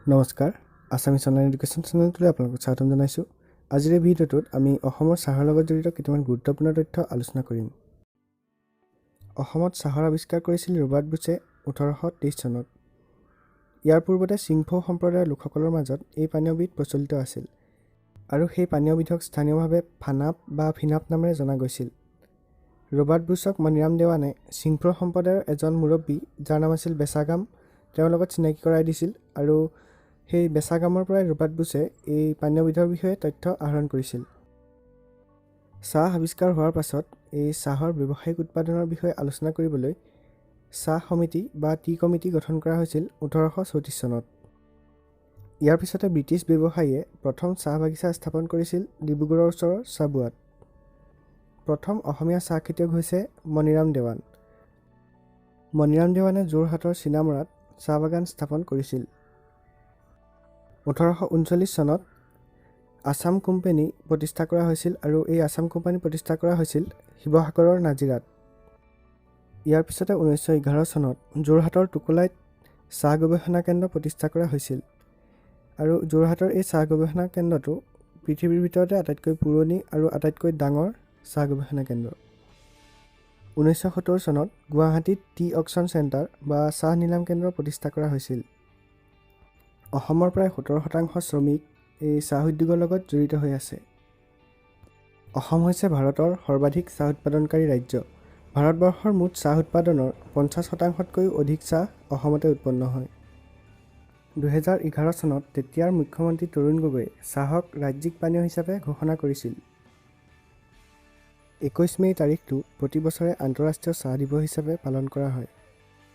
নমস্কাৰ Assamese online education চেনেলটোলৈ আপোনালোকক স্বাগতম জনাইছোঁ। আজিৰ এই ভিডিঅ'টোত আমি অসমৰ চাহৰ লগত জড়িত কিছুমান গুৰুত্বপূৰ্ণ তথ্য আলোচনা কৰিম। অসমত চাহৰ আৱিষ্কাৰ কৰিছিল ৰবাৰ্ট বুছে 1823 চনত। ইয়াৰ পূৰ্বতে চিংফৌ সম্প্ৰদায়ৰ লোকসকলৰ মাজত এই পানীয়বিধ প্ৰচলিত আছিল আৰু সেই পানীয়বিধক স্থানীয়ভাৱে ফানাপ বা ফিনাপ নামেৰে জনা গৈছিল। ৰবাৰ্ট বুছক মণিৰাম দেৱানে চিংফৌ সম্প্ৰদায়ৰ এজন মুৰব্বী যাৰ নাম আছিল বেচাগাম তেওঁৰ লগত চিনাকি কৰাই দিছিল আৰু সেই বেচাগামৰ পৰাই ৰবাৰ্ট বুছে এই পানীয়বিধৰ বিষয়ে তথ্য আহৰণ কৰিছিল। চাহ আৱিষ্কাৰ হোৱাৰ পাছত এই চাহৰ ব্যৱসায়িক উৎপাদনৰ বিষয়ে আলোচনা কৰিবলৈ চাহ সমিতি বা টি কমিটি গঠন কৰা হৈছিল 1834 চনত। ইয়াৰ পিছতে ব্ৰিটিছ ব্যৱসায়ীয়ে প্ৰথম চাহ বাগিচা স্থাপন কৰিছিল ডিব্ৰুগড়ৰ ওচৰৰ চাবুৱাত। প্ৰথম অসমীয়া চাহ খেতিয়ক হৈছে মণিৰাম দেৱান। মণিৰাম দেৱানে যোৰহাটৰ চিনামৰাত চাহ বাগান স্থাপন কৰিছিল। 1839 চনত আছাম কোম্পানী প্ৰতিষ্ঠা কৰা হৈছিল আৰু এই আছাম কোম্পানী প্ৰতিষ্ঠা কৰা হৈছিল শিৱসাগৰৰ নাজিৰাত। ইয়াৰ পিছতে 1911 চনত যোৰহাটৰ টোকোলাইত চাহ গৱেষণা কেন্দ্ৰ প্ৰতিষ্ঠা কৰা হৈছিল আৰু যোৰহাটৰ এই চাহ গৱেষণা কেন্দ্ৰটো পৃথিৱীৰ ভিতৰতে আটাইতকৈ পুৰণি আৰু আটাইতকৈ ডাঙৰ চাহ গৱেষণা কেন্দ্ৰ। 1970 চনত গুৱাহাটীত টি অকশ্যন চেণ্টাৰ বা চাহ নিলাম কেন্দ্ৰ প্ৰতিষ্ঠা কৰা হৈছিল। অসমৰ প্ৰায় 17% শ্ৰমিক এই চাহ উদ্যোগৰ লগত জড়িত হৈ আছে। অসম হৈছে ভাৰতৰ সৰ্বাধিক চাহ উৎপাদনকাৰী ৰাজ্য। ভাৰতবৰ্ষৰ মুঠ চাহ উৎপাদনৰ 50%তকৈও অধিক চাহ অসমতে উৎপন্ন হয়। 2011 চনত তেতিয়াৰ মুখ্যমন্ত্ৰী তৰুণ গগৈয়ে চাহক ৰাজ্যিক পানীয় হিচাপে ঘোষণা কৰিছিল। 21 মে' তাৰিখটো প্ৰতি বছৰে আন্তঃৰাষ্ট্ৰীয় চাহ দিৱস হিচাপে পালন কৰা হয়।